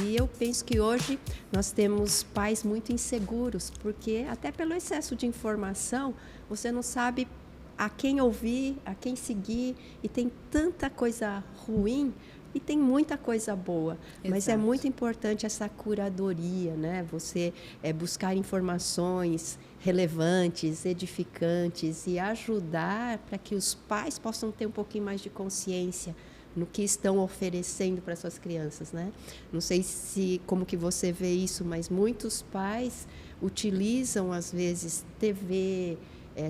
E eu penso que hoje nós temos pais muito inseguros, porque até pelo excesso de informação, você não sabe a quem ouvir, a quem seguir, e tem tanta coisa ruim e tem muita coisa boa. Mas é Exato. muito importante essa curadoria, né? Você buscar informações relevantes, edificantes e ajudar para que os pais possam ter um pouquinho mais de consciência no que estão oferecendo para suas crianças, né? Não sei como que você vê isso, mas muitos pais utilizam às vezes TV,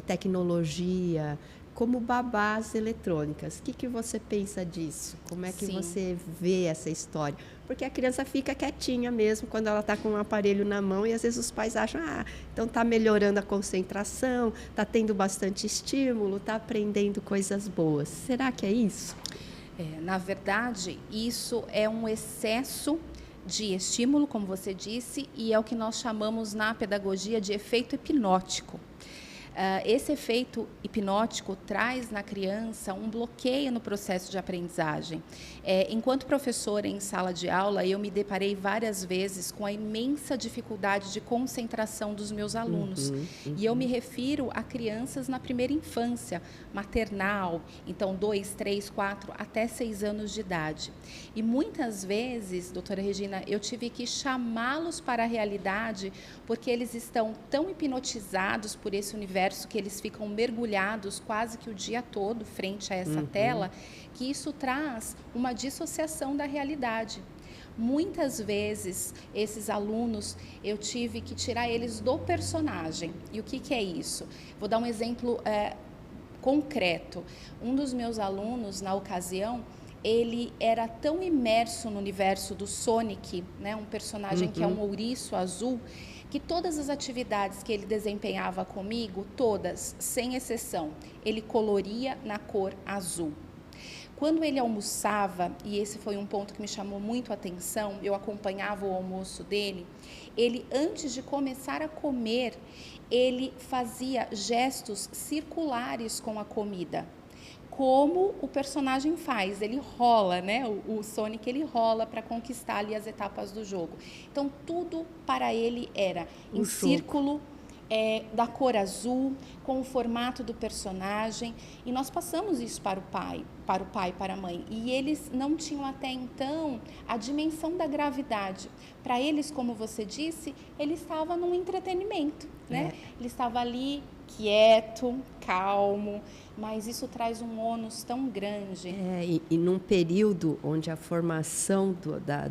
tecnologia como babás eletrônicas. O que você pensa disso? Como é que Sim. você vê essa história? Porque a criança fica quietinha mesmo quando ela está com um aparelho na mão e às vezes os pais acham, então está melhorando a concentração, está tendo bastante estímulo, está aprendendo coisas boas. Será que é isso? Na verdade, isso é um excesso de estímulo, como você disse, e é o que nós chamamos na pedagogia de efeito hipnótico. Esse efeito hipnótico traz na criança um bloqueio no processo de aprendizagem. Enquanto professora em sala de aula, eu me deparei várias vezes com a imensa dificuldade de concentração dos meus alunos. E eu me refiro a crianças na primeira infância, maternal, então 2, 3, 4, até 6 anos de idade. E muitas vezes, doutora Regina, eu tive que chamá-los para a realidade porque eles estão tão hipnotizados por esse universo que eles ficam mergulhados quase que o dia todo frente a essa tela, que isso traz uma dissociação da realidade. Muitas vezes, esses alunos, eu tive que tirar eles do personagem. E o que é isso? Vou dar um exemplo concreto. Um dos meus alunos, na ocasião, ele era tão imerso no universo do Sonic, né, um personagem que é um ouriço azul, que todas as atividades que ele desempenhava comigo, todas, sem exceção, ele coloria na cor azul. Quando ele almoçava, e esse foi um ponto que me chamou muito a atenção, eu acompanhava o almoço dele, ele, antes de começar a comer, ele fazia gestos circulares com a comida. Como o personagem faz, ele rola, né? O Sonic, ele rola para conquistar ali as etapas do jogo. Então, tudo para ele era em círculo, da cor azul, com o formato do personagem. E nós passamos isso para o pai, para a mãe. E eles não tinham até então a dimensão da gravidade. Para eles, como você disse, ele estava num entretenimento, né? Ele estava ali quieto, calmo, mas isso traz um ônus tão grande. E num período onde a formação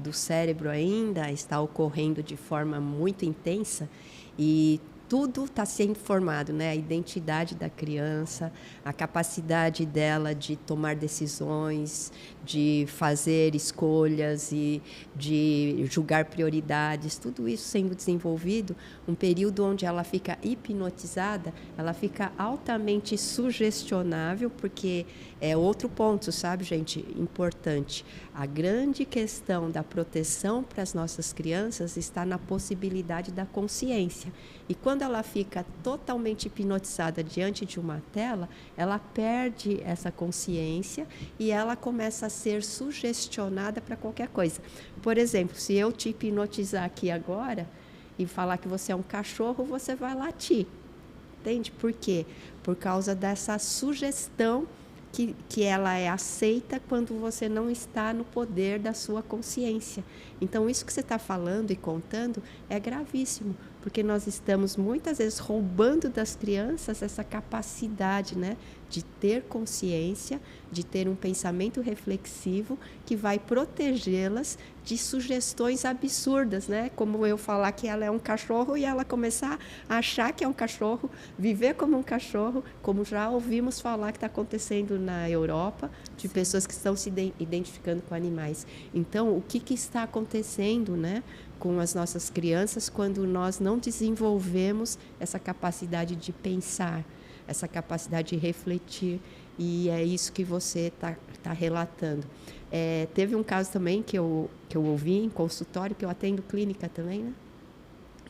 do cérebro ainda está ocorrendo de forma muito intensa e tudo está sendo formado, né? A identidade da criança, a capacidade dela de tomar decisões, de fazer escolhas e de julgar prioridades, tudo isso sendo desenvolvido, um período onde ela fica hipnotizada, ela fica altamente sugestionável, porque é outro ponto, sabe, gente, importante. A grande questão da proteção para as nossas crianças está na possibilidade da consciência. E quando ela fica totalmente hipnotizada diante de uma tela, ela perde essa consciência e ela começa a ser sugestionada para qualquer coisa. Por exemplo, se eu te hipnotizar aqui agora e falar que você é um cachorro, você vai latir. Entende? Por quê? Por causa dessa sugestão que ela é aceita quando você não está no poder da sua consciência. Então, isso que você está falando e contando é gravíssimo, porque nós estamos muitas vezes roubando das crianças essa capacidade, né, de ter consciência, de ter um pensamento reflexivo que vai protegê-las de sugestões absurdas, né? Como eu falar que ela é um cachorro e ela começar a achar que é um cachorro, viver como um cachorro, como já ouvimos falar que está acontecendo na Europa, de pessoas que estão se identificando com animais. Então, o que está acontecendo, né, com as nossas crianças quando nós não desenvolvemos essa capacidade de pensar, essa capacidade de refletir, e é isso que você tá relatando. Teve um caso também que eu ouvi em consultório, que eu atendo clínica também, né?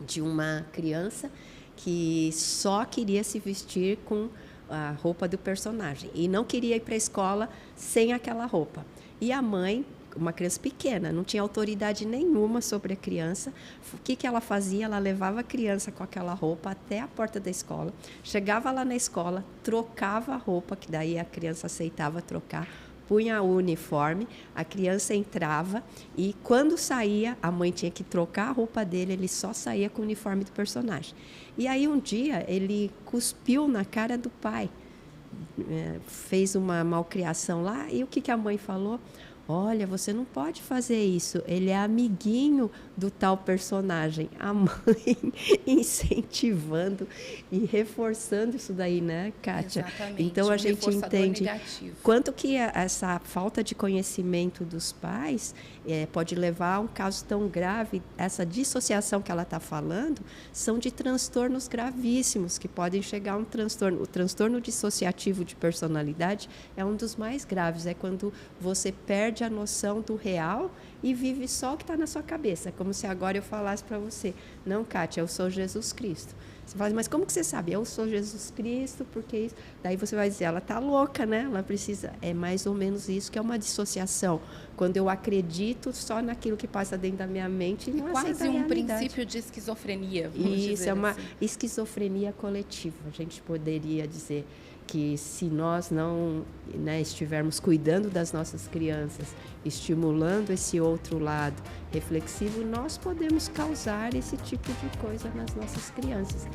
De uma criança que só queria se vestir com a roupa do personagem e não queria ir para a escola sem aquela roupa. E a mãe, uma criança pequena, não tinha autoridade nenhuma sobre a criança. O que ela fazia? Ela levava a criança com aquela roupa até a porta da escola, chegava lá na escola, trocava a roupa, que daí a criança aceitava trocar, punha o uniforme, a criança entrava e quando saía, a mãe tinha que trocar a roupa dele, ele só saía com o uniforme do personagem. E aí um dia ele cuspiu na cara do pai, fez uma malcriação lá, e o que a mãe falou? Olha, você não pode fazer isso, ele é amiguinho do tal personagem. A mãe incentivando e reforçando isso daí, né, Kátia? Exatamente. Então a gente entende negativo. quanto que essa falta de conhecimento dos pais pode levar a um caso tão grave. Essa dissociação que ela está falando são de transtornos gravíssimos que podem chegar a um transtorno. O transtorno dissociativo de personalidade é um dos mais graves, é quando você perde a noção do real e vive só o que está na sua cabeça. É como se agora eu falasse para você, não, Kátia, eu sou Jesus Cristo. Você fala, mas como que você sabe? Eu sou Jesus Cristo, porque isso... Daí você vai dizer, ela está louca, né? Ela precisa... É mais ou menos isso que é uma dissociação. Quando eu acredito só naquilo que passa dentro da minha mente e não aceito a quase um realidade. princípio de esquizofrenia, vamos Isso, dizer é uma assim. esquizofrenia coletiva. A gente poderia dizer que se nós não, né, estivermos cuidando das nossas crianças, estimulando esse outro lado reflexivo, nós podemos causar esse tipo de coisa nas nossas crianças.